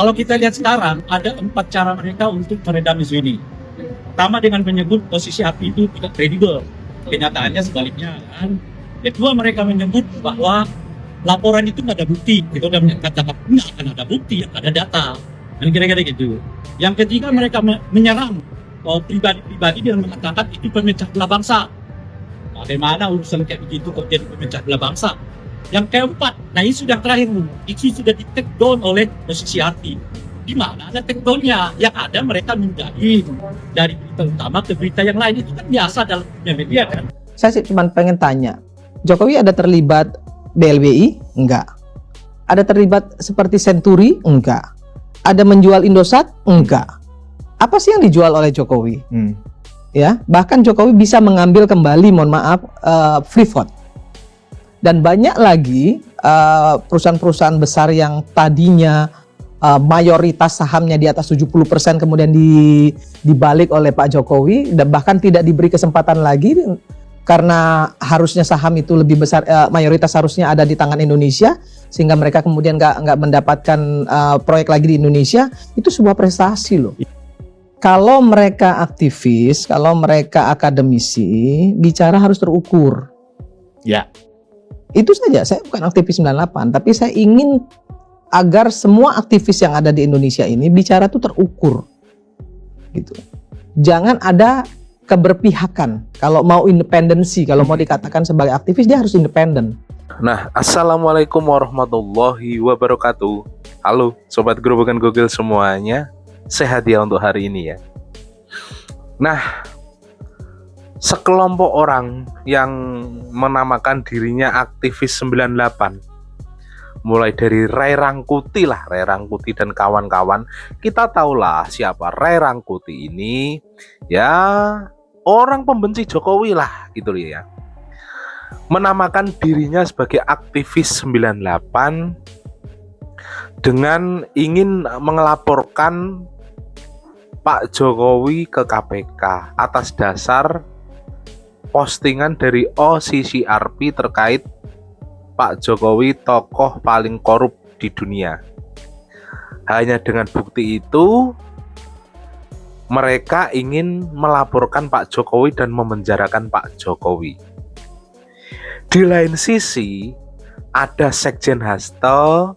Kalau kita lihat sekarang, ada 4 cara mereka untuk meredam isu ini. Pertama dengan menyebut posisi API itu tidak kredibel. Kenyataannya sebaliknya kan. Kedua, mereka menyebut bahwa laporan itu nggak ada bukti. Kita udah katakan nggak akan ada bukti, ada data. Dan kira-kira gitu. Yang ketiga, mereka menyerang pribadi-pribadi dengan mengatakan itu pemecah belah bangsa. Bagaimana urusan kayak begitu kok jadi pemecah belah bangsa? Yang keempat, nah ini sudah terakhir, itu sudah di take down oleh posisi hati. Di mana ada take down-nya? Yang ada mereka menjadi dari berita utama ke berita yang lain. Itu kan biasa dalam media kan. Saya sih cuma pengen tanya, Jokowi ada terlibat BLBI? Enggak. Ada terlibat seperti Senturi? Enggak. Ada menjual Indosat? Enggak. Apa sih yang dijual oleh Jokowi? Ya, bahkan Jokowi bisa mengambil kembali, mohon maaf, Freeport. Dan banyak lagi perusahaan-perusahaan besar yang tadinya mayoritas sahamnya di atas 70% kemudian dibalik oleh Pak Jokowi dan bahkan tidak diberi kesempatan lagi karena harusnya saham itu lebih besar, mayoritas harusnya ada di tangan Indonesia sehingga mereka kemudian nggak mendapatkan proyek lagi di Indonesia. Itu sebuah prestasi loh. Kalau mereka aktivis, kalau mereka akademisi, bicara harus terukur. Ya. Itu saja, saya bukan aktivis 98, tapi saya ingin agar semua aktivis yang ada di Indonesia ini bicara tuh terukur. Gitu. Jangan ada keberpihakan. Kalau mau independensi, kalau mau dikatakan sebagai aktivis, dia harus independen. Nah, assalamualaikum warahmatullahi wabarakatuh. Halo, sobat Gerobokan Google semuanya. Sehat ya untuk hari ini ya. Nah, sekelompok orang yang menamakan dirinya aktivis 98, mulai dari Ray Rangkuti lah, Ray Rangkuti dan kawan-kawan, kita tahulah siapa Ray Rangkuti ini, ya orang pembenci Jokowi lah gitu ya. Menamakan dirinya sebagai aktivis 98 dengan ingin mengelaporkan Pak Jokowi ke KPK atas dasar postingan dari OCCRP terkait Pak Jokowi tokoh paling korup di dunia. Hanya dengan bukti itu mereka ingin melaporkan Pak Jokowi dan memenjarakan Pak Jokowi. Di lain sisi ada Sekjen Hasto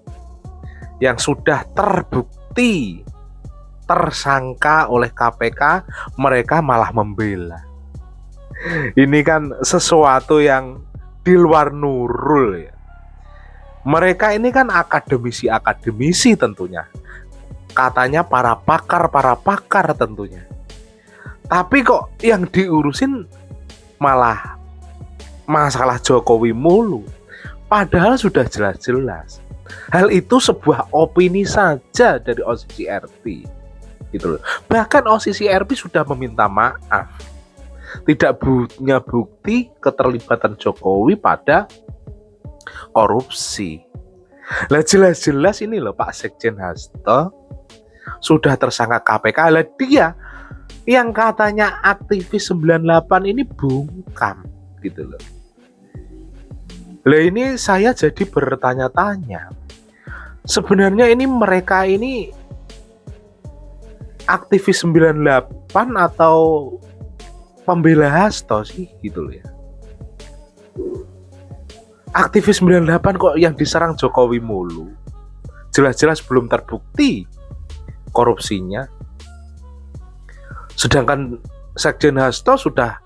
yang sudah terbukti tersangka oleh KPK, mereka malah membela. Ini kan sesuatu yang di luar nurul ya. Mereka ini kan akademisi tentunya. Katanya para pakar tentunya. Tapi kok yang diurusin malah masalah Jokowi mulu. Padahal sudah jelas-jelas. Hal itu sebuah opini saja dari OCCRP. Gitu loh. Bahkan OCCRP sudah meminta maaf. Tidak punya bukti keterlibatan Jokowi pada korupsi. Lah jelas-jelas ini loh Pak Sekjen Hasto sudah tersangka KPK. Lah dia yang katanya aktivis 98 ini bungkam gitu loh. Lah ini saya jadi bertanya-tanya. Sebenarnya ini mereka ini aktivis 98 atau pembela Hasto sih gitu loh ya. Aktivis 98 kok yang diserang Jokowi mulu. Jelas-jelas belum terbukti korupsinya. Sedangkan Sekjen Hasto sudah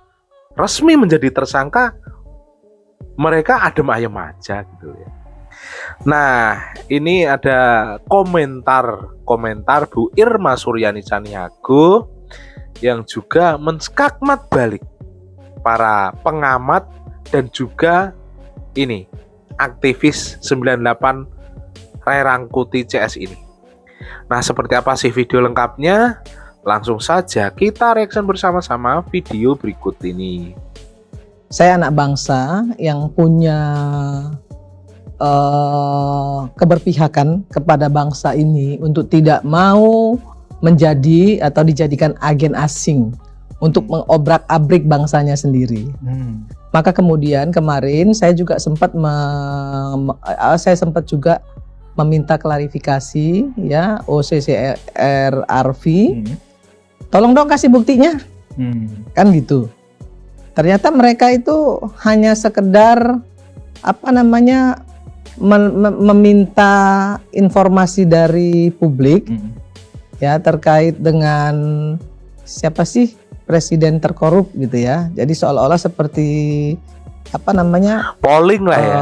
resmi menjadi tersangka, mereka adem ayem aja gitu ya. Nah, ini ada komentar Bu Irma Suryani Caniago yang juga menskakmat balik para pengamat dan juga ini aktivis 98 Ray Rangkuti CS ini. Nah, seperti apa sih video lengkapnya? Langsung saja kita reaction bersama-sama video berikut ini. Saya anak bangsa yang punya keberpihakan kepada bangsa ini untuk tidak mau menjadi atau dijadikan agen asing untuk mengobrak-abrik bangsanya sendiri. Maka kemudian kemarin saya juga sempat juga meminta klarifikasi ya OCCRRV, tolong dong kasih buktinya, kan gitu. Ternyata mereka itu hanya sekedar meminta informasi dari publik ya terkait dengan siapa sih presiden terkorup gitu ya. Jadi seolah-olah seperti polling lah ya.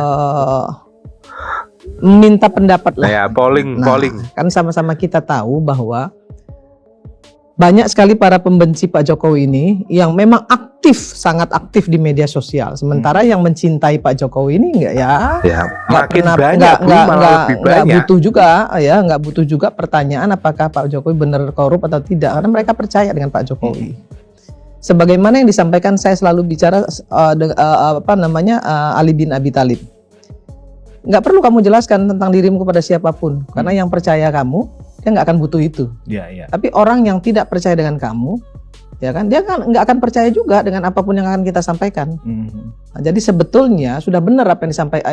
Minta pendapat lah. Ya, polling. Kan sama-sama kita tahu bahwa banyak sekali para pembenci Pak Jokowi ini yang memang sangat aktif di media sosial. Sementara yang mencintai Pak Jokowi ini nggak butuh juga pertanyaan apakah Pak Jokowi benar korup atau tidak, karena mereka percaya dengan Pak Jokowi. Sebagaimana yang disampaikan, saya selalu bicara Ali bin Abi Thalib. Nggak perlu kamu jelaskan tentang dirimu kepada siapapun, karena yang percaya kamu, dia nggak akan butuh itu. Tapi orang yang tidak percaya dengan kamu, ya kan, dia kan nggak akan percaya juga dengan apapun yang akan kita sampaikan. Nah, jadi sebetulnya sudah benar apa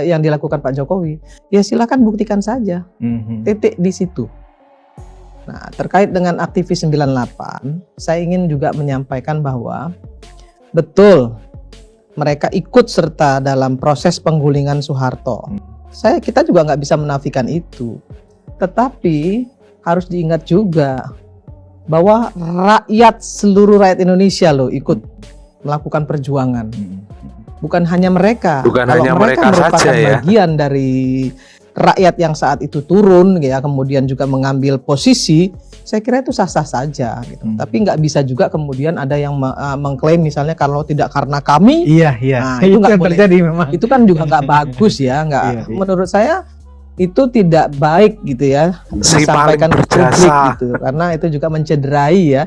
yang dilakukan Pak Jokowi. Ya silakan buktikan saja. Titik di situ. Nah, terkait dengan aktivis 98, saya ingin juga menyampaikan bahwa betul mereka ikut serta dalam proses penggulingan Soeharto. Kita juga nggak bisa menafikan itu. Tetapi harus diingat juga bahwa seluruh rakyat Indonesia ikut melakukan perjuangan. Bukan hanya mereka. Kalau mereka merupakan bagian dari rakyat yang saat itu turun ya, kemudian juga mengambil posisi, saya kira itu sah-sah saja gitu. Tapi nggak bisa juga kemudian ada yang mengklaim misalnya kalau tidak karena kami, nah, itu nggak boleh. Terjadi memang. Itu kan juga nggak bagus ya, menurut saya itu tidak baik gitu ya disampaikan ke publik gitu, karena itu juga mencederai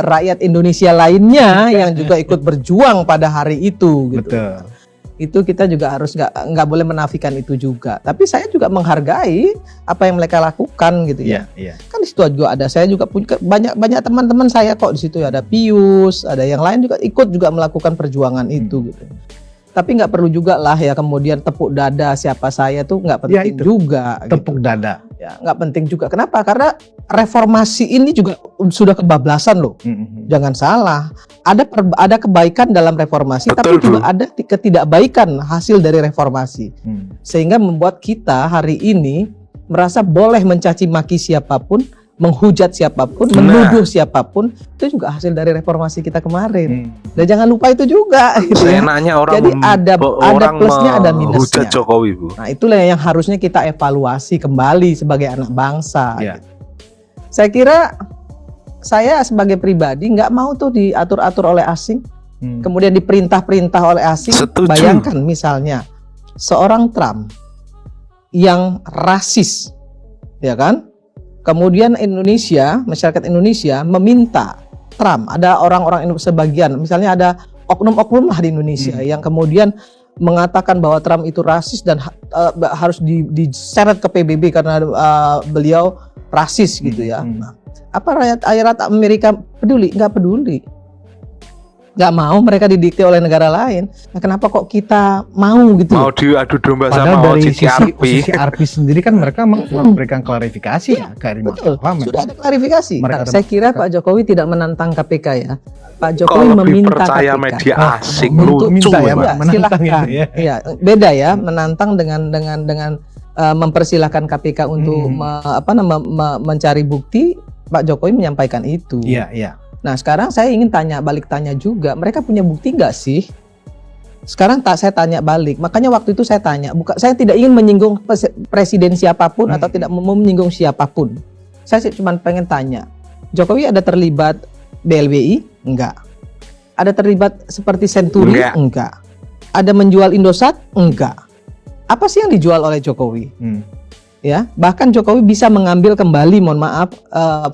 rakyat Indonesia lainnya yang juga ikut berjuang pada hari itu gitu. Betul. Itu kita juga harus nggak boleh menafikan itu juga. Tapi saya juga menghargai apa yang mereka lakukan gitu ya. Kan di situ juga ada, saya juga punya banyak teman-teman saya kok di situ, ada Pius, ada yang lain juga ikut juga melakukan perjuangan itu gitu. Tapi nggak perlu juga lah ya kemudian tepuk dada siapa saya tuh nggak penting juga. Tepuk dada. Ya nggak penting juga. Kenapa? Karena reformasi ini juga sudah kebablasan loh. Jangan salah. Ada kebaikan dalam reformasi, tapi juga ada ketidakbaikan hasil dari reformasi. Sehingga membuat kita hari ini merasa boleh mencaci maki siapapun, menghujat siapapun, menuduh siapapun, itu juga hasil dari reformasi kita kemarin. Dan jangan lupa itu juga. Gitu ya. Jadi ada plusnya, ada minusnya. Jokowi, Bu. Nah itulah yang harusnya kita evaluasi kembali sebagai anak bangsa. Gitu. Saya kira saya sebagai pribadi nggak mau tuh diatur-atur oleh asing, kemudian diperintah-perintah oleh asing. Setuju. Bayangkan misalnya seorang Trump yang rasis, ya kan? Kemudian masyarakat Indonesia meminta Trump, ada orang-orang sebagian, misalnya ada oknum-oknum lah di Indonesia yang kemudian mengatakan bahwa Trump itu rasis dan harus diseret ke PBB karena beliau rasis gitu ya. Nah, apa rakyat Amerika peduli? Nggak peduli. Nggak mau, mereka didikte oleh negara lain. Nah, kenapa kok kita mau gitu? Mau diadu domba padahal sama dari sisi RP sendiri kan mereka memberikan klarifikasi ya, betul. Sudah ada klarifikasi. Saya kira Pak Jokowi tidak menantang KPK ya. Pak Jokowi meminta percaya KPK media asing untuk lucu ya, menantang silahkan. gitu ya. Iya, beda ya, menantang dengan mempersilahkan KPK untuk mencari bukti. Pak Jokowi menyampaikan itu. Iya. Nah sekarang saya ingin balik tanya juga, mereka punya bukti nggak sih? Sekarang saya tanya balik, makanya waktu itu saya tanya, saya tidak ingin menyinggung presiden siapapun atau tidak mau menyinggung siapapun. Saya cuma pengen tanya, Jokowi ada terlibat BLBI? Enggak. Ada terlibat seperti Senturi? Enggak. Ada menjual Indosat? Enggak. Apa sih yang dijual oleh Jokowi? Ya, bahkan Jokowi bisa mengambil kembali,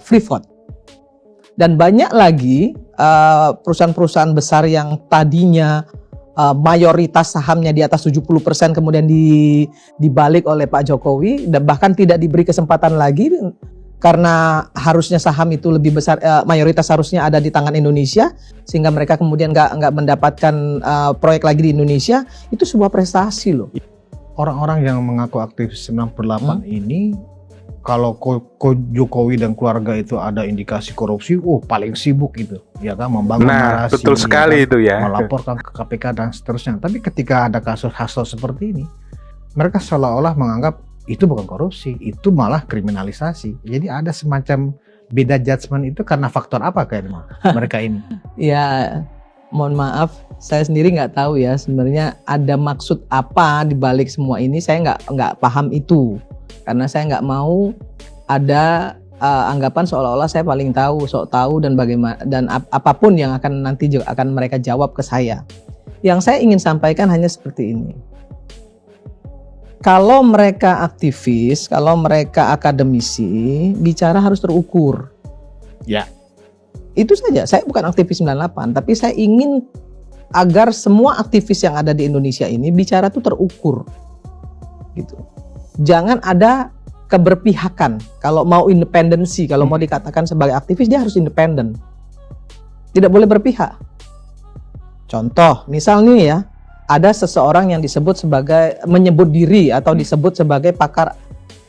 Freeport. Dan banyak lagi perusahaan-perusahaan besar yang tadinya mayoritas sahamnya di atas 70% kemudian dibalik oleh Pak Jokowi dan bahkan tidak diberi kesempatan lagi karena harusnya saham itu lebih besar, mayoritas harusnya ada di tangan Indonesia sehingga mereka kemudian nggak mendapatkan proyek lagi di Indonesia. Itu sebuah prestasi loh. orang-orang yang mengaku aktivis 98 ini kalau Jokowi dan keluarga itu ada indikasi korupsi, paling sibuk itu, ya kan, membangun Nah, narasi, betul sekali ya kan, itu ya. melaporkan ke KPK dan seterusnya. Tapi ketika ada kasus Hasto seperti ini, mereka seolah-olah menganggap itu bukan korupsi, itu malah kriminalisasi. Jadi ada semacam beda judgement itu karena faktor apa kayaknya mereka ini? Ya, mohon maaf, saya sendiri nggak tahu ya sebenarnya ada maksud apa di balik semua ini. Saya nggak paham itu, karena saya nggak mau ada anggapan seolah-olah saya paling tahu, sok tahu dan bagaimana dan apapun yang akan nanti akan mereka jawab ke saya. Yang saya ingin sampaikan hanya seperti ini. Kalau mereka aktivis, kalau mereka akademisi, bicara harus terukur. Ya. Itu saja. Saya bukan aktivis 98, tapi saya ingin agar semua aktivis yang ada di Indonesia ini bicara tuh terukur. Gitu. Jangan ada keberpihakan. Kalau mau independensi, kalau mau dikatakan sebagai aktivis, dia harus independen. Tidak boleh berpihak. Contoh, misal nih ya, ada seseorang yang disebut sebagai menyebut diri atau disebut sebagai pakar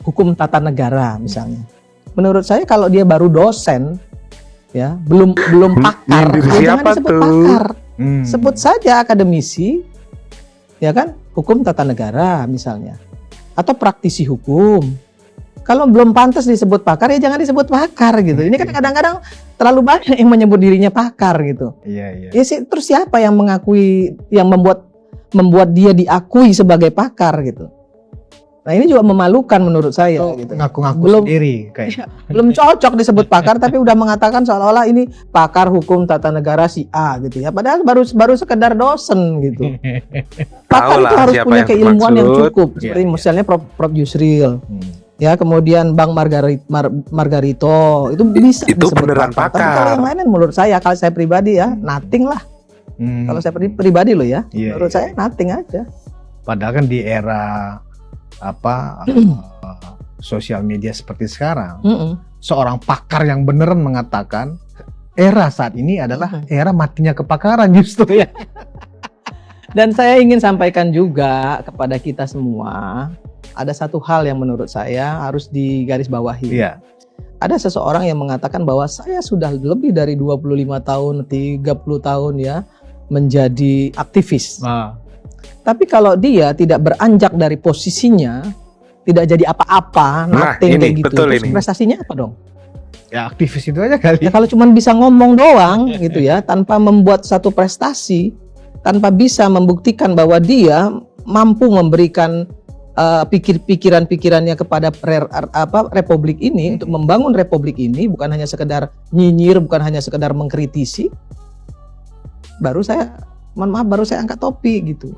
hukum tata negara misalnya. Menurut saya kalau dia baru dosen ya, belum pakar, ya jangan disebut pakar. Sebut saja akademisi. Ya kan? Hukum tata negara misalnya. Atau praktisi hukum. Kalau belum pantas disebut pakar ya jangan disebut pakar gitu. Ini kan kadang-kadang terlalu banyak yang menyebut dirinya pakar gitu. Iya. Ya terus siapa yang mengakui, yang membuat dia diakui sebagai pakar gitu. Nah ini juga memalukan menurut saya gitu. Ngaku-ngaku sendiri kayak. Belum cocok disebut pakar tapi udah mengatakan seolah-olah ini pakar hukum tata negara si A gitu ya. Padahal baru sekedar dosen gitu. Pakar itu harus punya keilmuan yang cukup. Seperti misalnya Prof Yusril. Ya, kemudian Bang Margarito itu bisa itu disebut beneran pakar. Tapi pakar. kalau yang lain menurut saya, kalau saya pribadi ya nothing lah. Kalau saya pribadi loh ya, menurut saya nothing aja. Padahal kan di era sosial media seperti sekarang, seorang pakar yang beneran mengatakan era saat ini adalah era matinya kepakaran justru ya. Dan saya ingin sampaikan juga kepada kita semua, ada satu hal yang menurut saya harus digarisbawahi. Iya. Ada seseorang yang mengatakan bahwa saya sudah lebih dari 25 tahun, 30 tahun ya menjadi aktivis. Tapi kalau dia tidak beranjak dari posisinya, tidak jadi apa-apa, nothing kayak gitu, terus prestasinya apa dong? Ya aktivis itu aja kali. Ya kalau cuma bisa ngomong doang gitu ya, tanpa membuat satu prestasi, tanpa bisa membuktikan bahwa dia mampu memberikan pikiran-pikirannya kepada republik ini, untuk membangun republik ini, bukan hanya sekedar nyinyir, bukan hanya sekedar mengkritisi, baru saya angkat topi gitu.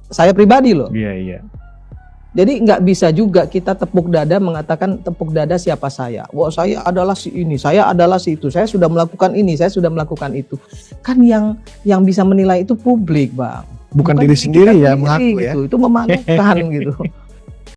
Saya pribadi loh. Iya. Jadi nggak bisa juga kita tepuk dada mengatakan tepuk dada siapa saya. Wah saya adalah si ini, saya adalah si itu, saya sudah melakukan ini, saya sudah melakukan itu. Kan yang bisa menilai itu publik, Bang. Bukan diri sendiri ya mengaku ya. Gitu. Itu memalukan gitu.